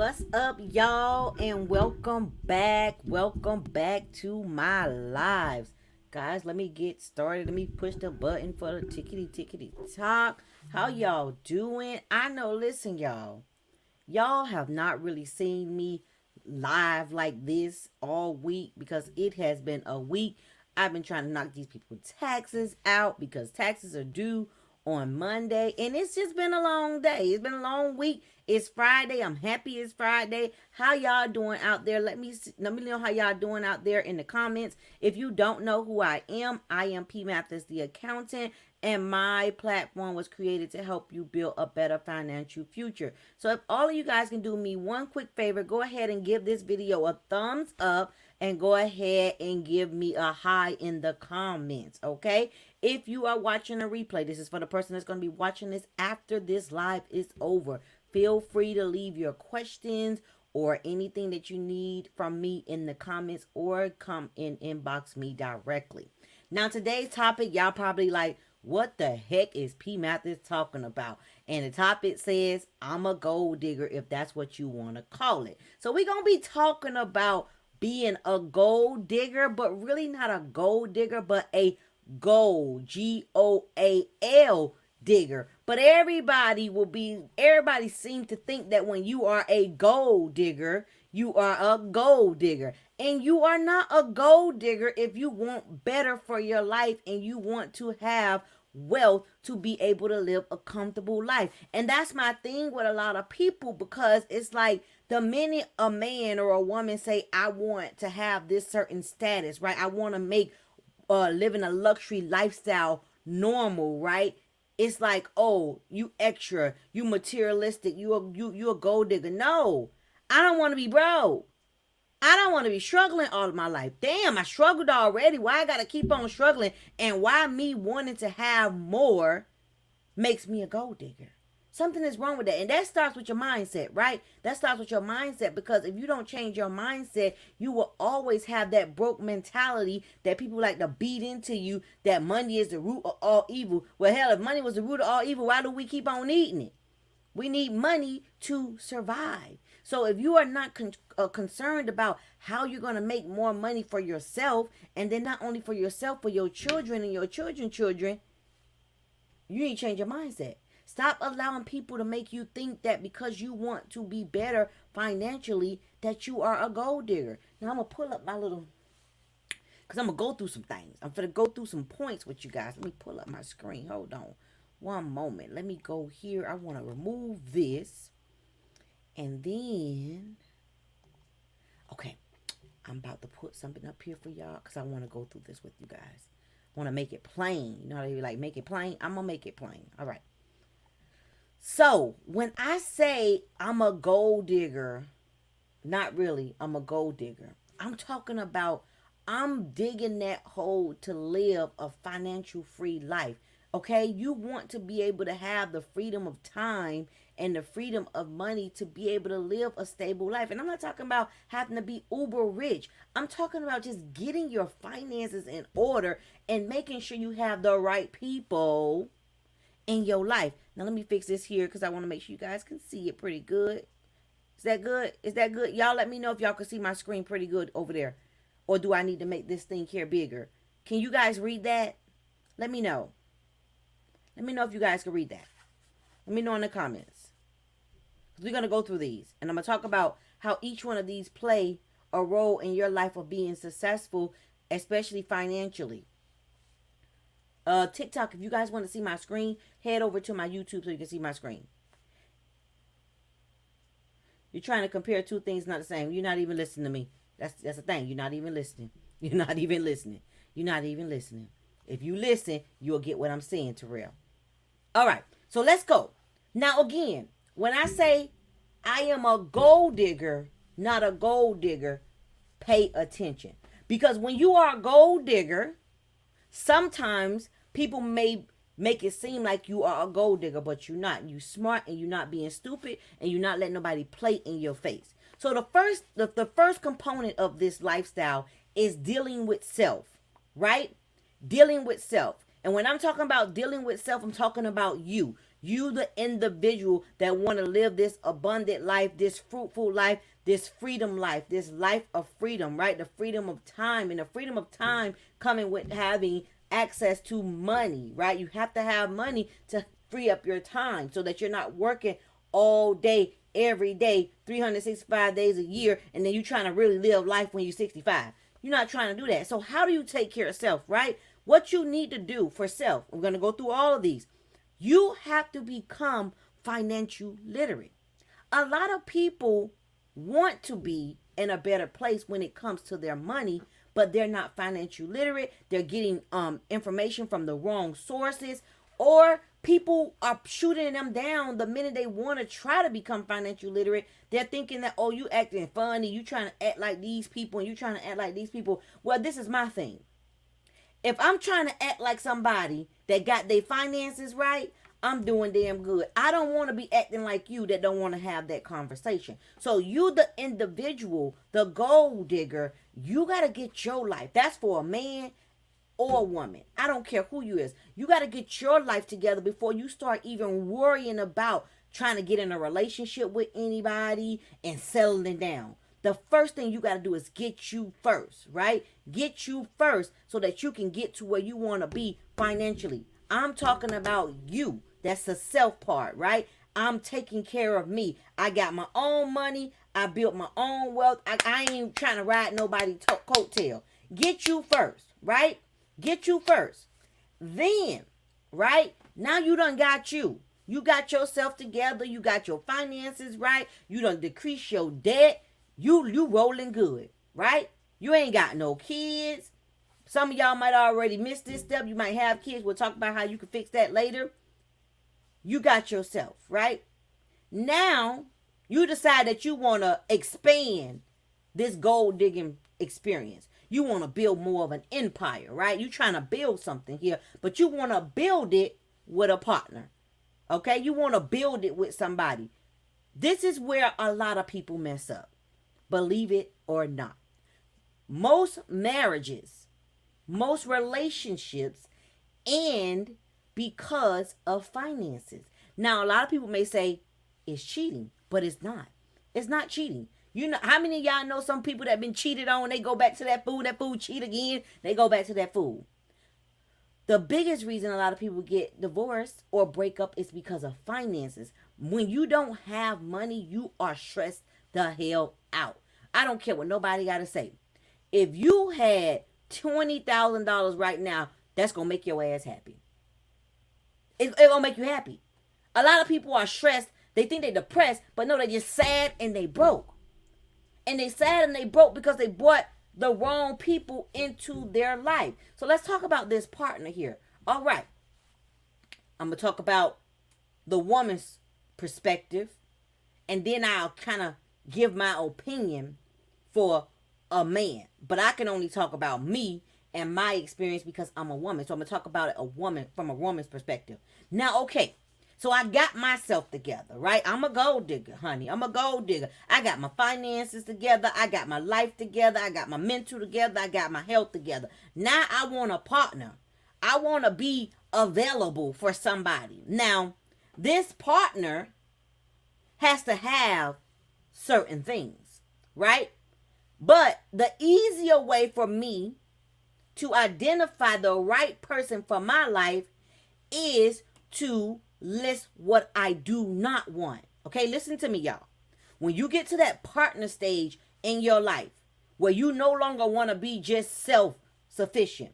What's up, y'all, and welcome back. Welcome back to my lives. Guys, let me get started. Let me push the button for the tickety talk. How y'all doing? I know, listen, y'all have not really seen me live like this all week because it has been a week. I've been trying to knock these people taxes out because taxes are due on Monday, and it's just been a long day. It's been a long week. It's Friday. I'm happy it's Friday. How y'all doing out there? Let me know how y'all doing out there in the comments. If you don't know who I am PMATHISTHEACCOUNTANT, the accountant, and my platform was created to help you build a better financial future. So if all of you guys can do me one quick favor, go ahead and give this video a thumbs up and go ahead and give me a hi in the comments, okay? If you are watching a replay, this is for the person that's going to be watching this after this live is over. Feel free to leave your questions or anything that you need from me in the comments or come and inbox me directly. Now, today's topic, y'all probably like, what the heck is P Mathis talking about? And the topic says, I'm a gold digger, if that's what you want to call it. So we're going to be talking about being a gold digger, but really not a gold digger, but a gold, Goal digger. But everybody seems to think that when you are a gold digger, you are a gold digger. And you are not a gold digger if you want better for your life and you want to have wealth to be able to live a comfortable life. And that's my thing with a lot of people, because it's like the minute a man or a woman say, I want to have this certain status, right? I want to make living a luxury lifestyle normal, right? It's like, oh, you extra, you materialistic, you a gold digger. No, I don't want to be broke. I don't want to be struggling all of my life. Damn, I struggled already. Why I gotta keep on struggling? And why me wanting to have more makes me a gold digger? Something is wrong with that. And that starts with your mindset, right? That starts with your mindset, because if you don't change your mindset, you will always have that broke mentality that people like to beat into you, that money is the root of all evil. Well, hell, if money was the root of all evil, why do we keep on eating it? We need money to survive. So if you are not concerned about how you're going to make more money for yourself, and then not only for yourself, for your children and your children's children, you need to change your mindset. Stop allowing people to make you think that because you want to be better financially, that you are a gold digger. Now, I'm going to pull up my little, because I'm going to go through some things. I'm going to go through some points with you guys. Let me pull up my screen. Hold on one moment. Let me go here. I want to remove this. And then, okay, I'm about to put something up here for y'all, because I want to go through this with you guys. I want to make it plain. You know how they like, make it plain? I'm going to make it plain. All right. So when I say I'm a gold digger, not really, I'm a gold digger. I'm talking about I'm digging that hole to live a financial free life. Okay, you want to be able to have the freedom of time and the freedom of money to be able to live a stable life. And I'm not talking about having to be uber rich. I'm talking about just getting your finances in order and making sure you have the right people in your life. Now let me fix this here, because I want to make sure you guys can see it pretty good. Is that good? Is that good? Y'all let me know if y'all can see my screen pretty good over there. Or do I need to make this thing here bigger? Can you guys read that? Let me know. Let me know if you guys can read that. Let me know in the comments. We're going to go through these. And I'm going to talk about how each one of these play a role in your life of being successful, especially financially. TikTok, if you guys want to see my screen, head over to my YouTube so you can see my screen. You're trying to compare two things not the same. You're not even listening to me. That's the thing. You're not even listening. You're not even listening. You're not even listening. If you listen, you'll get what I'm saying, Terrell. All right, so let's go. Now, again, when I say I am a gold digger, not a gold digger, pay attention. Because when you are a gold digger, sometimes people may make it seem like you are a gold digger, but you're not. You're smart, and you're not being stupid, and you're not letting nobody play in your face. So the first component of this lifestyle is dealing with self, right? Dealing with self. And when I'm talking about dealing with self, I'm talking about you. You, the individual that want to live this abundant life, this fruitful life, this freedom life, this life of freedom, right? The freedom of time, and the freedom of time coming with having access to money, right? You have to have money to free up your time so that you're not working all day, every day, 365 days a year, and then you're trying to really live life when you're 65. You're not trying to do that. So how do you take care of self, right? What you need to do for self, we're going to go through all of these. You have to become financial literate. A lot of people want to be in a better place when it comes to their money, but they're not financial literate. They're getting information from the wrong sources, or people are shooting them down the minute they want to try to become financial literate. They're thinking that, oh, you acting funny, you trying to act like these people, and you trying to act like these people. Well, this is my thing. If I'm trying to act like somebody that got their finances right, I'm doing damn good. I don't want to be acting like you that don't want to have that conversation. So you, the individual, the gold digger, you got to get your life. That's for a man or a woman. I don't care who you is. You got to get your life together before you start even worrying about trying to get in a relationship with anybody and settling down. The first thing you got to do is get you first, right? Get you first so that you can get to where you want to be financially. I'm talking about you. That's the self part, right? I'm taking care of me. I got my own money. I built my own wealth. I ain't trying to ride nobody's coattail. Get you first, right? Get you first. Then, right? Now you done got you. You got yourself together. You got your finances right. You done decrease your debt. You rolling good, right? You ain't got no kids. Some of y'all might already miss this step. You might have kids. We'll talk about how you can fix that later. You got yourself, right? Now, you decide that you want to expand this gold digging experience. You want to build more of an empire, right? You're trying to build something here, but you want to build it with a partner, okay? You want to build it with somebody. This is where a lot of people mess up. Believe it or not. Most marriages, most relationships end because of finances. Now, a lot of people may say it's cheating, but it's not. It's not cheating. You know, how many of y'all know some people that been cheated on, they go back to that food cheat again, they go back to that food. The biggest reason a lot of people get divorced or break up is because of finances. When you don't have money, you are stressed the hell out. I don't care what nobody got to say. If you had $20,000 right now, that's going to make your ass happy. It's going to make you happy. A lot of people are stressed. They think they're depressed, but no, they're just sad and they broke. And they sad and they broke because they brought the wrong people into their life. So let's talk about this partner here. All right. I'm going to talk about the woman's perspective. And then I'll kind of give my opinion for a man. But I can only talk about me and my experience because I'm a woman. So I'm going to talk about a woman from a woman's perspective. Now, okay. So I got myself together, right? I'm a gold digger, honey. I'm a gold digger. I got my finances together. I got my life together. I got my mental together. I got my health together. Now I want a partner. I want to be available for somebody. Now, this partner has to have certain things, right? But the easier way for me to identify the right person for my life is to list what I do not want. Okay, listen to me, y'all. When you get to that partner stage in your life where you no longer want to be just self-sufficient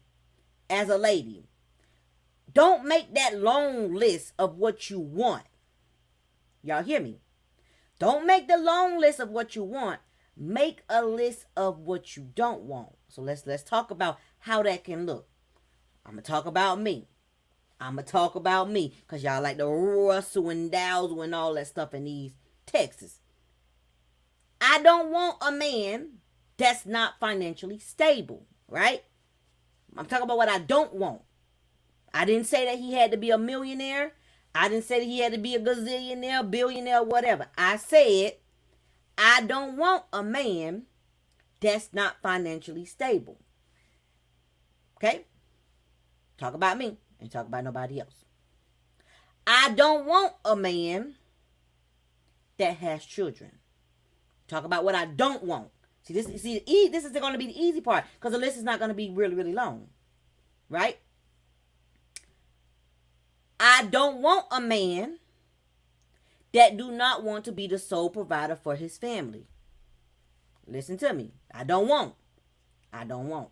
as a lady, don't make that long list of what you want. Y'all hear me? Don't make the long list of what you want. Make a list of what you don't want. So let's talk about how that can look. I'm going to talk about me. Because y'all like the rustle and dazzle and all that stuff in these texts. I don't want a man that's not financially stable, right? I'm talking about what I don't want. I didn't say that he had to be a millionaire. I didn't say that he had to be a gazillionaire, billionaire, whatever. I said I don't want a man that's not financially stable. Okay? Talk about me and talk about nobody else. I don't want a man that has children. Talk about what I don't want. This is going to be the easy part because the list is not going to be really, really long. Right? I don't want a man that do not want to be the sole provider for his family. Listen to me. I don't want. I don't want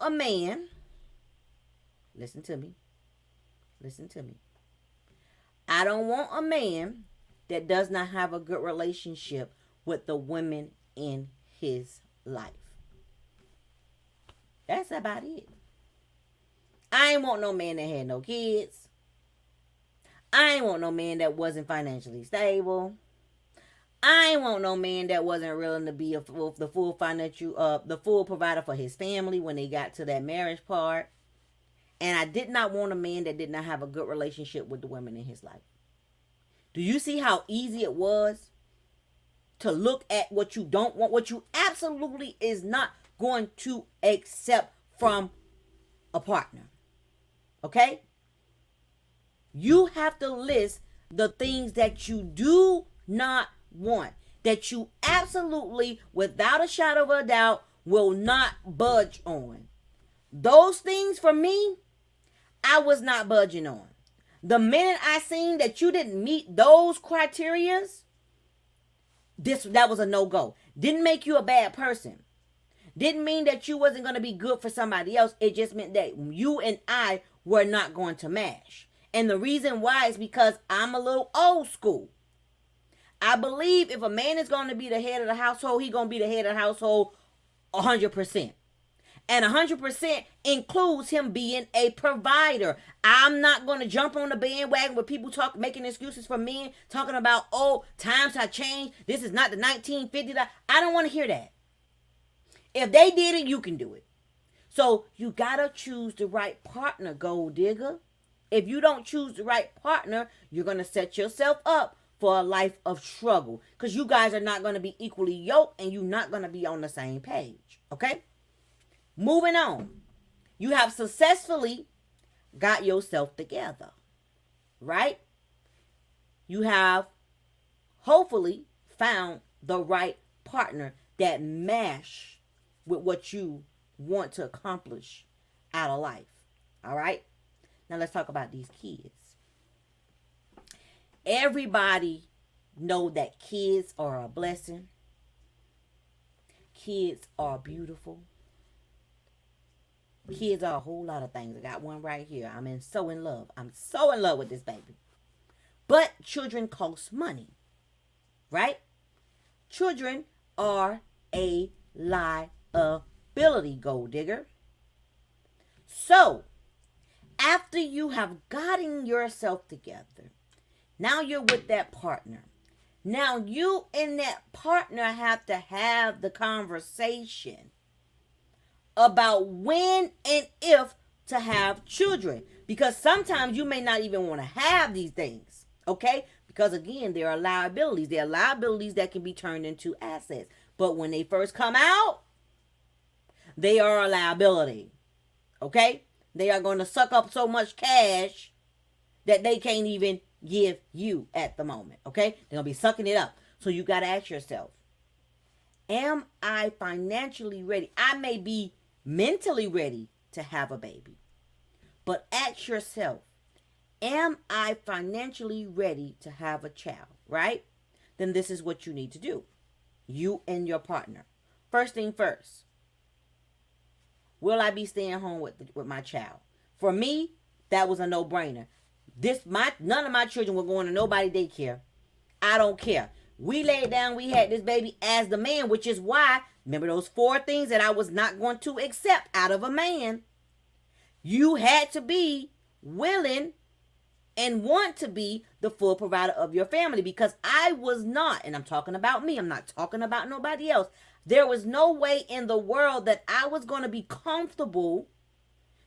a man. Listen to me. Listen to me. I don't want a man that does not have a good relationship with the women in his life. That's about it. I ain't want no man that had no kids. I ain't want no man that wasn't financially stable. I ain't want no man that wasn't willing to be the full provider for his family when they got to that marriage part. And I did not want a man that did not have a good relationship with the women in his life. Do you see how easy it was to look at what you don't want, what you absolutely is not going to accept from a partner? Okay? You have to list the things that you do not want, that you absolutely, without a shadow of a doubt, will not budge on. Those things for me, I was not budging on. The minute I seen that you didn't meet those criterias, that was a no-go. Didn't make you a bad person. Didn't mean that you wasn't going to be good for somebody else. It just meant that you and I were not going to match. And the reason why is because I'm a little old school. I believe if a man is going to be the head of the household, he's going to be the head of the household 100%. And 100% includes him being a provider. I'm not going to jump on the bandwagon with people making excuses for men, talking about, oh, times have changed. This is not the 1950s. I don't want to hear that. If they did it, you can do it. So you got to choose the right partner, gold digger. If you don't choose the right partner, you're going to set yourself up for a life of struggle. Because you guys are not going to be equally yoked and you're not going to be on the same page. Okay? Moving on. You have successfully got yourself together. Right? You have hopefully found the right partner that match with what you want to accomplish out of life. All right? Now let's talk about these kids. Everybody know that kids are a blessing. Kids are beautiful. Kids are a whole lot of things. I got one right here. so in love. I'm so in love with this baby. But children cost money. Right? Children are a liability, gold digger. So, after you have gotten yourself together, now you're with that partner. Now you and that partner have to have the conversation about when and if to have children. Because sometimes you may not even want to have these things. Okay? Because again, there are liabilities. There are liabilities that can be turned into assets. But when they first come out, they are a liability. Okay? They are going to suck up so much cash that they can't even give you at the moment. Okay? They're going to be sucking it up. So you got to ask yourself, am I financially ready? I may be mentally ready to have a baby. But ask yourself, am I financially ready to have a child? Right? Then this is what you need to do. You and your partner. First thing first. Will I be staying home with my child? For me, that was a no-brainer. None of my children were going to nobody daycare. I don't care. We laid down, we had this baby as the man, which is why, remember those 4 things that I was not going to accept out of a man. You had to be willing and want to be the full provider of your family, because I was not, and I'm talking about me, I'm not talking about nobody else. There was no way in the world that I was going to be comfortable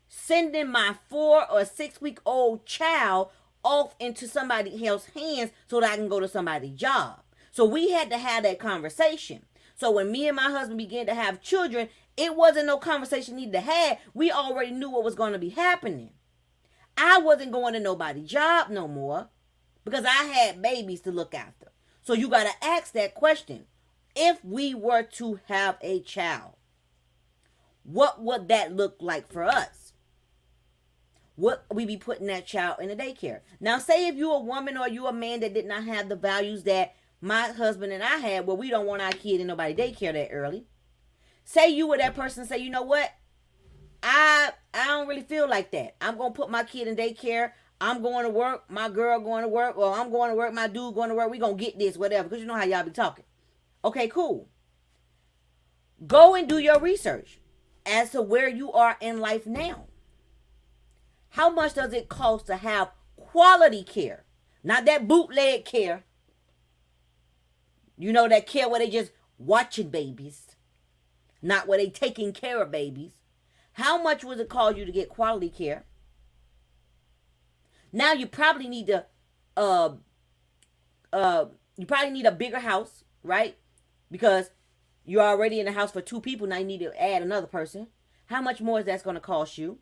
sending my 4 or 6 week old child off into somebody else's hands so that I can go to somebody's job. So we had to have that conversation. So when me and my husband began to have children, it wasn't no conversation needed to have. We already knew what was going to be happening. I wasn't going to nobody's job no more because I had babies to look after. So you got to ask that question. If we were to have a child, what would that look like for us? Would we be putting that child in a daycare? Now, say if you're a woman or you're a man that did not have the values that my husband and I had, well, we don't want our kid in nobody daycare that early. Say you were that person, say, you know what? I don't really feel like that. I'm going to put my kid in daycare. I'm going to work. My girl going to work. Or I'm going to work. My dude going to work. We going to get this, whatever. Because you know how y'all be talking. Okay, cool. Go and do your research as to where you are in life now. How much does it cost to have quality care? Not that bootleg care. You know, that care where they just watching babies. Not where they taking care of babies. How much would it cost you to get quality care? Now you probably need to you probably need a bigger house, right? Because you're already in the house for 2 people. Now you need to add another person. How much more is that going to cost you?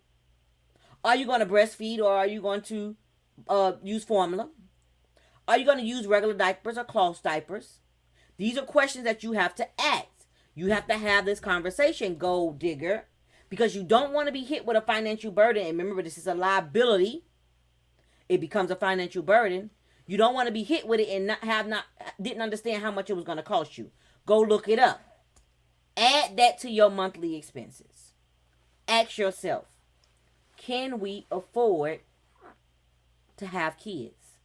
Are you going to breastfeed or are you going to use formula? Are you going to use regular diapers or cloth diapers? These are questions that you have to ask. You have to have this conversation, gold digger, because you don't want to be hit with a financial burden. And remember, this is a liability. It becomes a financial burden. You don't want to be hit with it and didn't understand how much it was going to cost you. Go look it up. Add that to your monthly expenses. Ask yourself, can we afford to have kids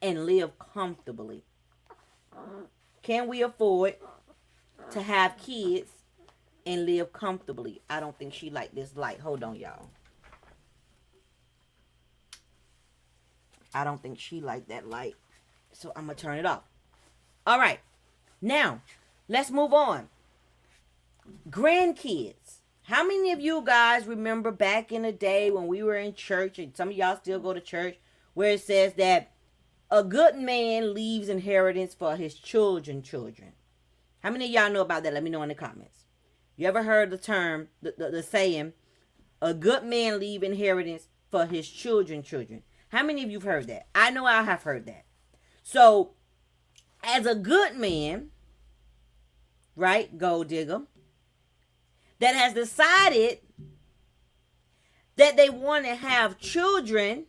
and live comfortably? Can we afford to have kids and live comfortably? I don't think she liked this light. Hold on, y'all. I don't think she liked that light. So I'm going to turn it off. All right. Now, let's move on. Grandkids. How many of you guys remember back in the day when we were in church, and some of y'all still go to church, where it says that a good man leaves inheritance for his children. How many of y'all know about that? Let me know in the comments. You ever heard the term, the saying, a good man leave inheritance for his children? How many of you have heard that? I know I have heard that. So, as a good man, right, gold digger, that has decided that they want to have children,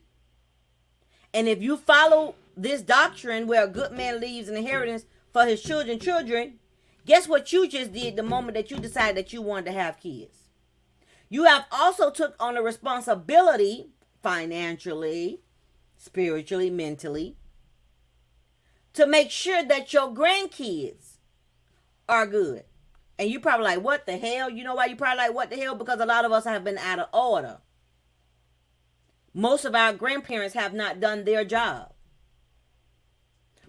and if you follow this doctrine where a good man leaves an inheritance for his children, guess what you just did the moment that you decided that you wanted to have kids? You have also took on a responsibility financially, spiritually, mentally, to make sure that your grandkids are good. And you probably like, what the hell? You know why you probably like, what the hell? Because a lot of us have been out of order. Most of our grandparents have not done their job.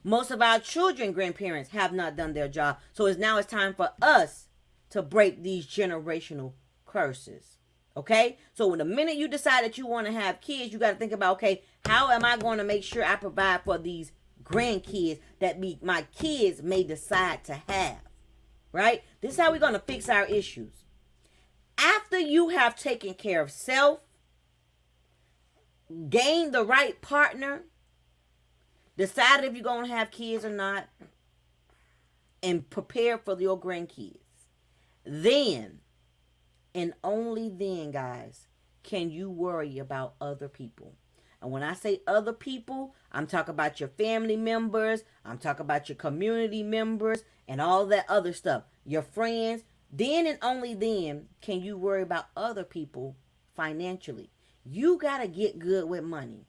Most of our children, grandparents, have not done their job. So it's time for us to break these generational curses. Okay? So when the minute you decide that you want to have kids, you got to think about, okay, how am I going to make sure I provide for these grandkids that my kids may decide to have? Right? This is how we're going to fix our issues. After you have taken care of self, gained the right partner, decided if you're going to have kids or not, and prepare for your grandkids, then and only then, guys, can you worry about other people. And when I say other people, I'm talking about your family members, I'm talking about your community members, and all that other stuff, your friends. Then and only then can you worry about other people financially. You got to get good with money.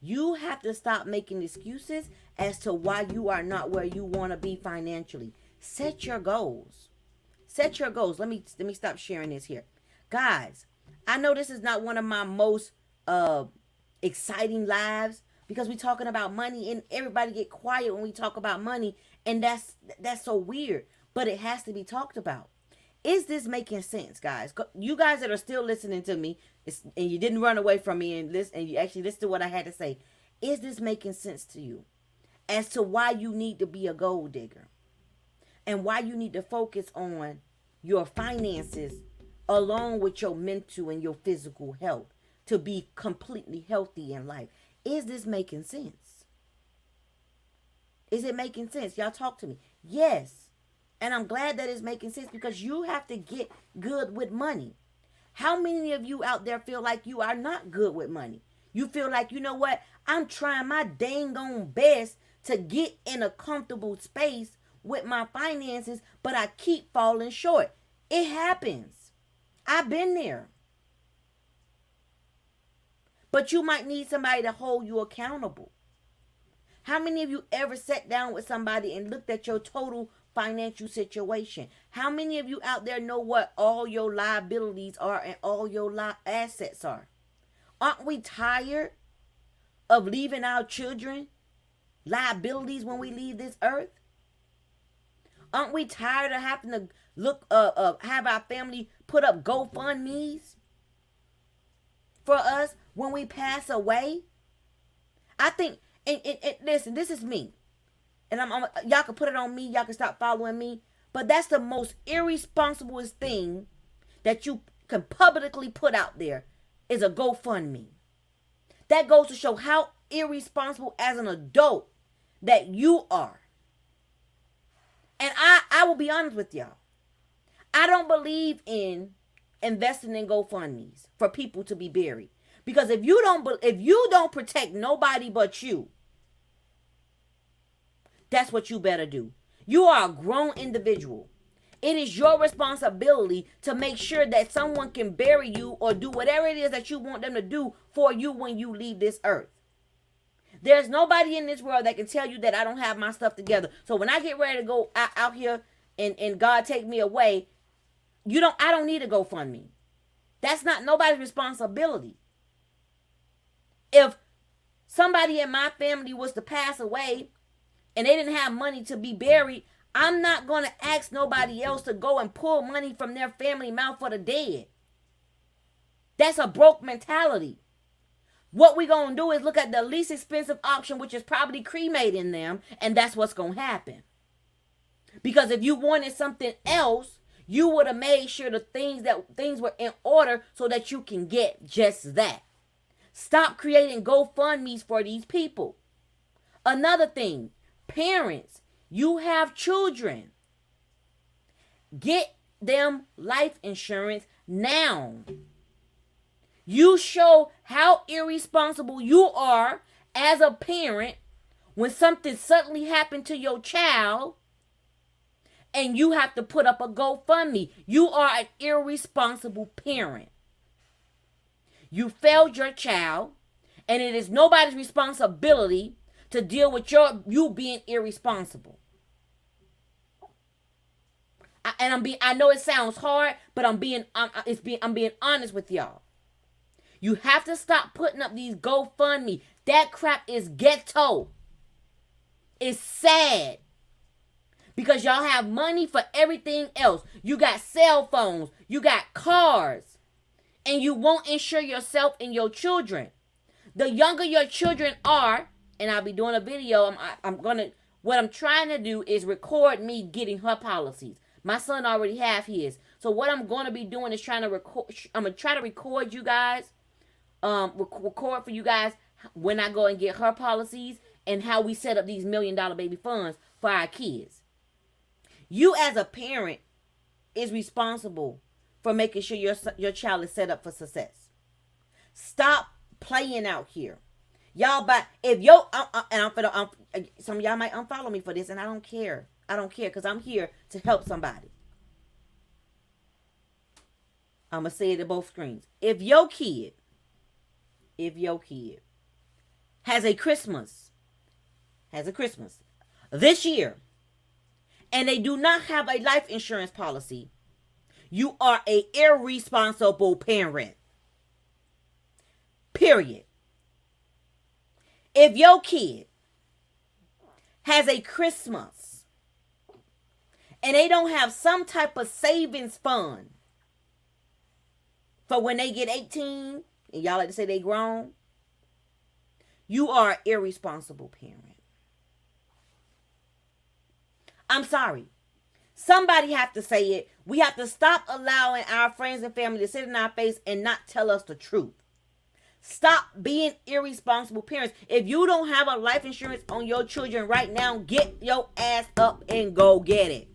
You have to stop making excuses as to why you are not where you want to be financially. Set your goals. Set your goals. Let me stop sharing this here. Guys, I know this is not one of my most exciting lives because we're talking about money and everybody get quiet when we talk about money, and that's so weird, but it has to be talked about. Is this making sense, guys? You guys that are still listening to me, and you didn't run away from me and you actually listened to what I had to say. Is this making sense to you as to why you need to be a gold digger? and why you need to focus on your finances along with your mental and your physical health to be completely healthy in life. Is this making sense? Is it making sense? Y'all talk to me. Yes. And I'm glad that it's making sense because you have to get good with money. How many of you out there feel like you are not good with money? You feel like, you know what? I'm trying my dang on best to get in a comfortable space with my finances, but I keep falling short. It happens. I've been there. But you might need somebody to hold you accountable. How many of you ever sat down with somebody and looked at your total financial situation? How many of you out there know what all your liabilities are and all your assets are? Aren't we tired of leaving our children liabilities when we leave this earth? Aren't we tired of having to have our family put up GoFundMes for us when we pass away? I think, and listen, this is me. And y'all can put it on me. Y'all can stop following me. But that's the most irresponsible thing that you can publicly put out there is a GoFundMe. That goes to show how irresponsible as an adult that you are. And I will be honest with y'all. I don't believe in investing in GoFundMes for people to be buried. Because if you don't protect nobody but you, that's what you better do. You are a grown individual. It is your responsibility to make sure that someone can bury you or do whatever it is that you want them to do for you when you leave this earth. There's nobody in this world that can tell you that I don't have my stuff together. So when I get ready to go out here and God take me away, I don't need to GoFundMe. That's not nobody's responsibility. If somebody in my family was to pass away and they didn't have money to be buried, I'm not going to ask nobody else to go and pull money from their family mouth for the dead. That's a broke mentality. What we're going to do is look at the least expensive option, which is probably cremating them, and that's what's going to happen. Because if you wanted something else, you would have made sure things were in order so that you can get just that. Stop creating GoFundMes for these people. Another thing, parents, you have children. Get them life insurance now. You show how irresponsible you are as a parent when something suddenly happened to your child and you have to put up a GoFundMe. You are an irresponsible parent. You failed your child, and it is nobody's responsibility to deal with you being irresponsible. I know it sounds hard, but I'm being honest with y'all. You have to stop putting up these GoFundMe. That crap is ghetto. It's sad. Because y'all have money for everything else. You got cell phones. You got cars. And you won't insure yourself and your children. The younger your children are, and I'll be doing a video, what I'm trying to do is record me getting her policies. My son already have his. So what I'm going to be doing is trying to record. I'm going to try to record you guys. Record for you guys when I go and get her policies and how we set up these $1 million baby funds for our kids. You as a parent is responsible for making sure your child is set up for success. Stop playing out here. Y'all, some of y'all might unfollow me for this, and I don't care. I don't care because I'm here to help somebody. I'm going to say it at both screens. If your kid has a Christmas this year, and they do not have a life insurance policy, you are an irresponsible parent. Period. If your kid has a Christmas and they don't have some type of savings fund for when they get 18, and y'all like to say they grown, you are an irresponsible parent. I'm sorry. Somebody have to say it. We have to stop allowing our friends and family to sit in our face and not tell us the truth. Stop being irresponsible parents. If you don't have a life insurance on your children right now, get your ass up and go get it.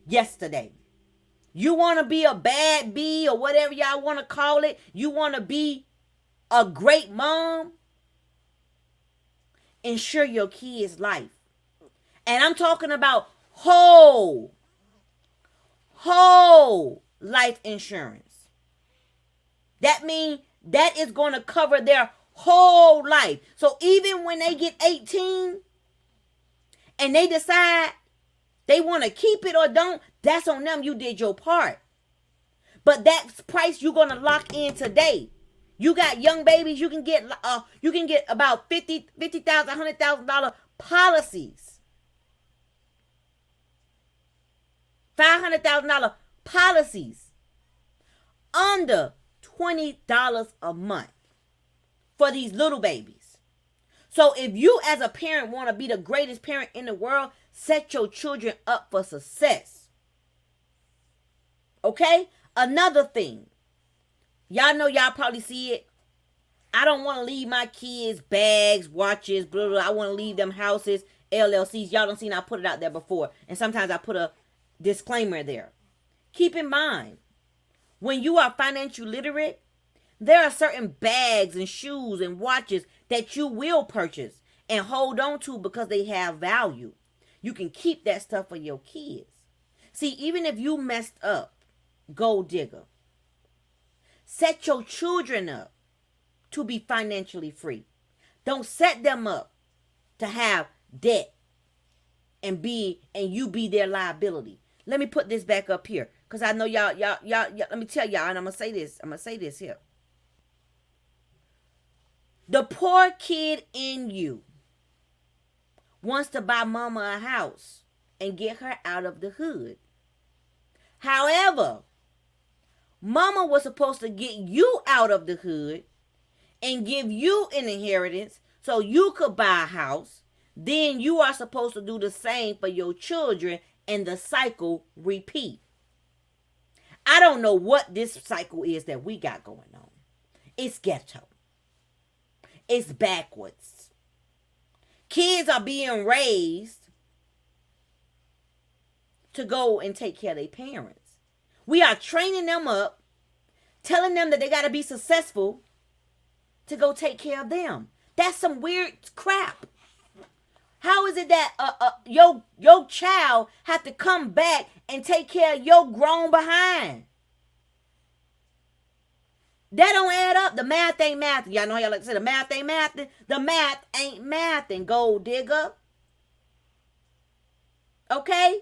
Yesterday. You want to be a bad bee or whatever y'all want to call it. You want to be a great mom. Insure your kids' life. And I'm talking about whole life insurance. That means that is going to cover their whole life. So even when they get 18 and they decide they want to keep it or don't, that's on them. You did your part. But that price you're going to lock in today. You got young babies, you can get about $50,000, $100,000 policies. $500,000 policies under $20 a month for these little babies. So if you as a parent want to be the greatest parent in the world, set your children up for success. Okay? Another thing. Y'all know, y'all probably see it. I don't want to leave my kids bags, watches, blah, blah. I want to leave them houses, LLCs. Y'all don't see I put it out there before. And sometimes I put a disclaimer there. Keep in mind, when you are financially literate, there are certain bags and shoes and watches that you will purchase and hold on to because they have value. You can keep that stuff for your kids. See, even if you messed up, gold digger, set your children up to be financially free. Don't set them up to have debt and you be their liability. Let me put this back up here because I know y'all, let me tell y'all, and I'm going to say this here. The poor kid in you wants to buy mama a house and get her out of the hood. However, mama was supposed to get you out of the hood and give you an inheritance so you could buy a house. Then you are supposed to do the same for your children and the cycle repeat. I don't know what this cycle is that we got going on. It's ghetto. It's backwards. Kids are being raised to go and take care of their parents. We are training them up, telling them that they got to be successful to go take care of them. That's some weird crap. How is it that your child have to come back and take care of your grown behind? That don't add up. The math ain't math. Y'all know how y'all like to say the math ain't math. The math ain't math, and gold digger. Okay?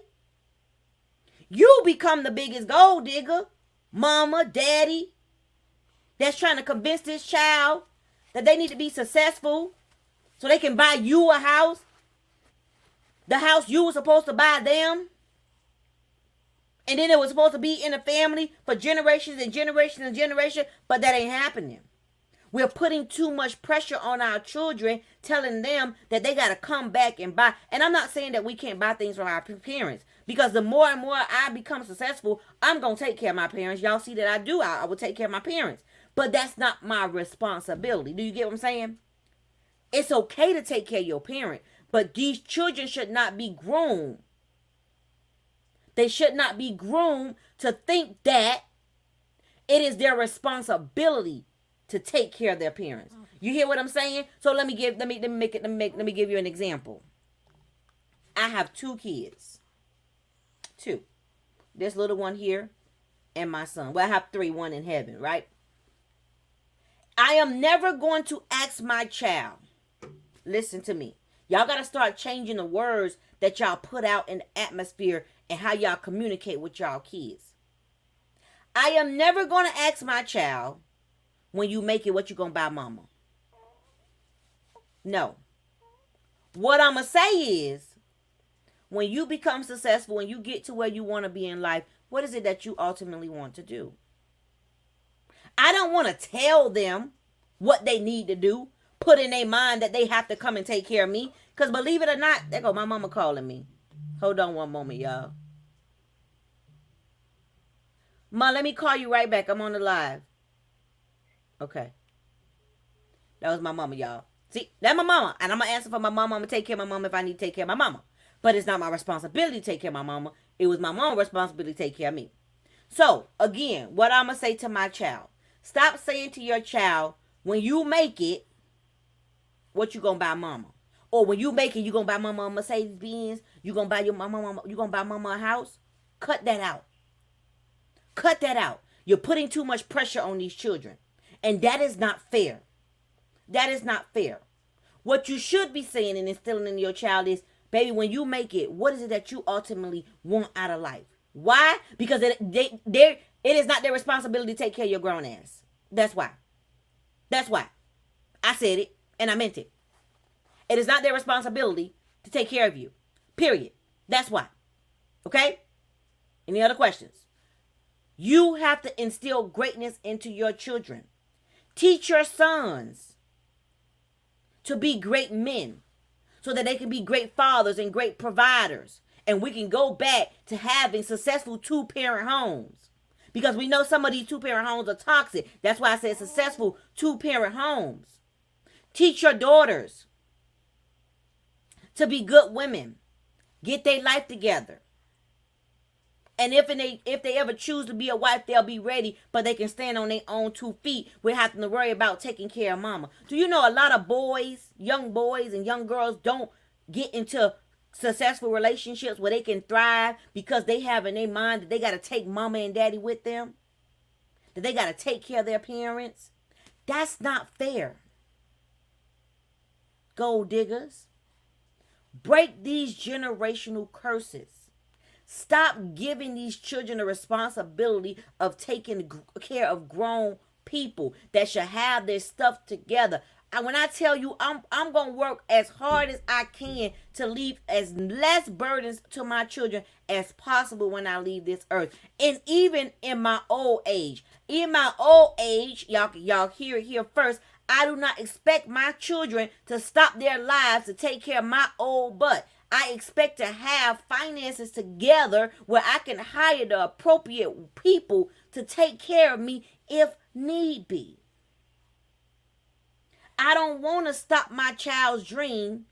You become the biggest gold digger. Mama, daddy, that's trying to convince this child that they need to be successful so they can buy you a house. The house you were supposed to buy them. And then it was supposed to be in the family for generations and generations and generations. But that ain't happening. We're putting too much pressure on our children, telling them that they got to come back and buy. And I'm not saying that we can't buy things from our parents. Because the more and more I become successful, I'm going to take care of my parents. Y'all see that I do. I will take care of my parents. But that's not my responsibility. Do you get what I'm saying? It's okay to take care of your parent. But these children should not be groomed. They should not be groomed to think that it is their responsibility to take care of their parents. You hear what I'm saying? So let me give you an example. I have 2 kids. 2. This little one here and my son. Well, I have 3, one in heaven, right? I am never going to ask my child. Listen to me. Y'all got to start changing the words that y'all put out in the atmosphere and how y'all communicate with y'all kids. I am never going to ask my child, when you make it, what you going to buy mama? No. What I'm going to say is, when you become successful and you get to where you want to be in life, what is it that you ultimately want to do? I don't want to tell them what they need to do, put in their mind that they have to come and take care of me. Because believe it or not, there go my mama calling me. Hold on one moment, y'all. Ma, let me call you right back. I'm on the live. Okay. That was my mama, y'all. See, that's my mama. And I'm going to answer for my mama. I'm going to take care of my mama if I need to take care of my mama. But it's not my responsibility to take care of my mama. It was my mama's responsibility to take care of me. So, again, what I'm going to say to my child. Stop saying to your child, when you make it, what you going to buy mama? Or when you make it, you going to buy mama a Mercedes Benz? You going to buy your mama, you going to buy mama a house? Cut that out. Cut that out. You're putting too much pressure on these children. And that is not fair. That is not fair. What you should be saying and instilling in your child is, baby, when you make it, what is it that you ultimately want out of life? Why? Because it is not their responsibility to take care of your grown ass. That's why. That's why. I said it and I meant it. It is not their responsibility to take care of you. Period. That's why. Okay? Any other questions? You have to instill greatness into your children. Teach your sons to be great men so that they can be great fathers and great providers. And we can go back to having successful two-parent homes. Because we know some of these two-parent homes are toxic. That's why I said successful two-parent homes. Teach your daughters to be good women. Get their life together. And if they ever choose to be a wife, they'll be ready, but they can stand on their own 2 feet without having to worry about taking care of mama. Do you know a lot of young boys and young girls don't get into successful relationships where they can thrive because they have in their mind that they got to take mama and daddy with them? That they got to take care of their parents? That's not fair. Gold diggers. Break these generational curses. Stop giving these children the responsibility of taking care of grown people that should have their stuff together. And when I tell you, I'm going to work as hard as I can to leave as less burdens to my children as possible when I leave this earth. And even in my old age. In my old age, y'all hear it here first, I do not expect my children to stop their lives to take care of my old butt. I expect to have finances together where I can hire the appropriate people to take care of me if need be. I don't want to stop my child's dream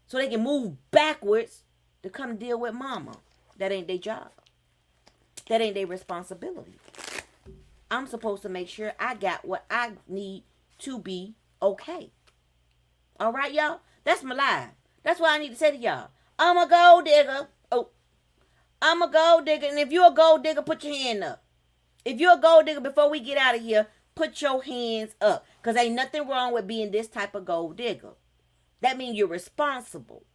so they can move backwards to come deal with mama. That ain't their job. That ain't their responsibility. I'm supposed to make sure I got what I need to be okay. All right, y'all? That's my life. That's what I need to say to y'all. I'm a gold digger. Oh, I'm a gold digger. And if you're a gold digger, put your hand up. If you're a gold digger, before we get out of here, put your hands up. Because ain't nothing wrong with being this type of gold digger. That means you're responsible.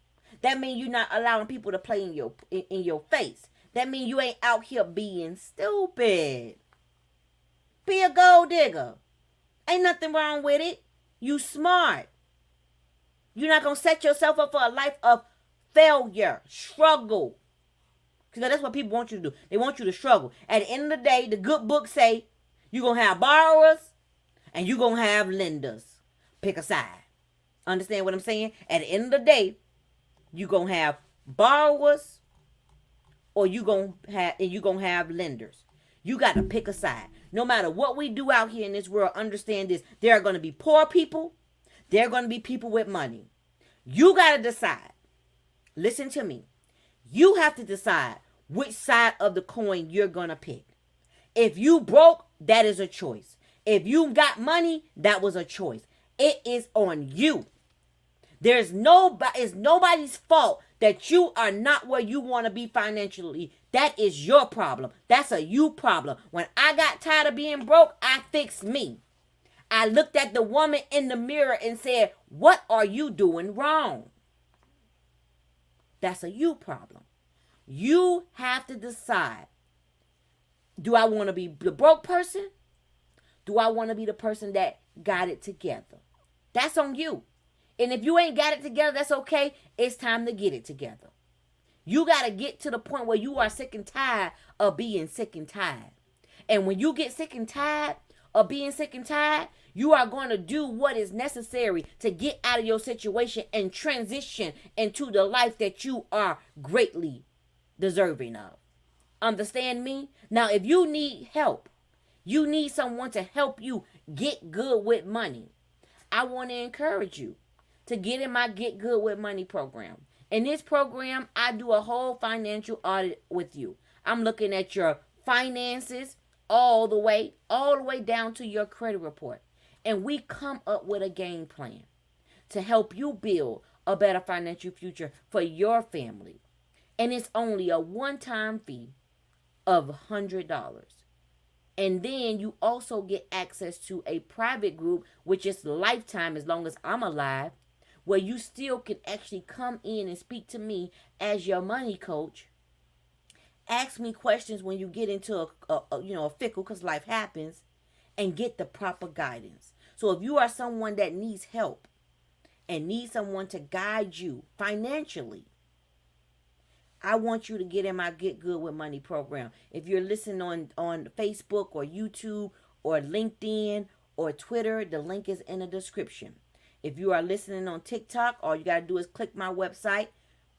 That means you're not allowing people to play in your face. That means you ain't out here being stupid. Be a gold digger. Ain't nothing wrong with it. You smart. You're not going to set yourself up for a life of failure, struggle. Because that's what people want you to do. They want you to struggle. At the end of the day, the good book say you're going to have borrowers and you're going to have lenders. Pick a side. Understand what I'm saying? At the end of the day, you're going to have borrowers or you're going to have lenders. You got to pick a side. No matter what we do out here in this world, understand this. There are going to be poor people. There are going to be people with money. You got to decide. Listen to me. You have to decide which side of the coin you're going to pick. If you broke, that is a choice. If you got money, that was a choice. It is on you. It's nobody's fault that you are not where you want to be financially. That is your problem. That's a you problem. When I got tired of being broke, I fixed me. I looked at the woman in the mirror and said, what are you doing wrong? That's a you problem. You have to decide, do I want to be the broke person? Do I want to be the person that got it together? That's on you. And if you ain't got it together, that's okay. It's time to get it together. You got to get to the point where you are sick and tired of being sick and tired. And when you get sick and tired of being sick and tired, you are going to do what is necessary to get out of your situation and transition into the life that you are greatly deserving of. Understand me? Now, if you need help, you need someone to help you get good with money, I want to encourage you to get in my Get Good with Money program. In this program, I do a whole financial audit with you. I'm looking at your finances all the way down to your credit report. And we come up with a game plan to help you build a better financial future for your family. And it's only a one-time fee of $100. And then you also get access to a private group, which is lifetime as long as I'm alive, where you still can actually come in and speak to me as your money coach. Ask me questions when you get into a fickle, because life happens, and get the proper guidance. So if you are someone that needs help and needs someone to guide you financially, I want you to get in my Get Good with Money program. If you're listening on Facebook or YouTube or LinkedIn or Twitter, the link is in the description. If you are listening on TikTok, all you got to do is click my website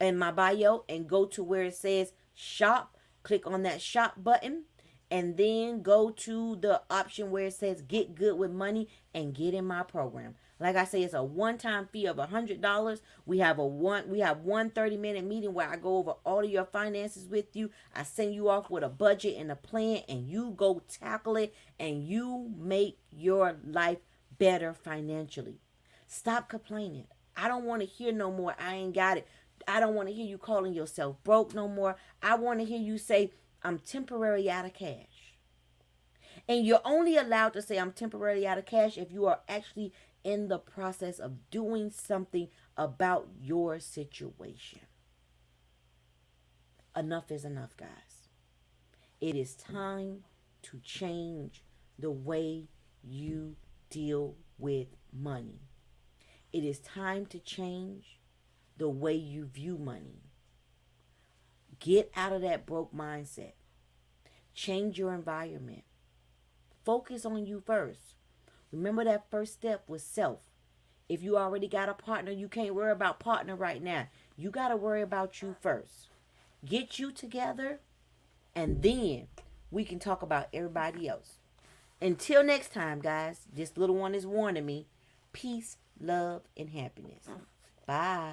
in my bio and go to where it says shop. Click on that shop button and then go to the option where it says Get Good with Money and get in my program. Like I say, it's a one-time fee of $100. We have one 30-minute meeting where I go over all of your finances with you. I send you off with a budget and a plan, and you go tackle it, and you make your life better financially. Stop complaining. I don't want to hear no more, I ain't got it. I don't want to hear you calling yourself broke no more. I want to hear you say, I'm temporarily out of cash. And you're only allowed to say I'm temporarily out of cash if you are actually in the process of doing something about your situation. Enough is enough, guys. It is time to change the way you deal with money. It is time to change the way you view money. Get out of that broke mindset. Change your environment. Focus on you first. Remember that first step was self. If you already got a partner, you can't worry about partner right now. You got to worry about you first. Get you together, and then we can talk about everybody else. Until next time, guys, this little one is warning me. Peace, love, and happiness. Bye.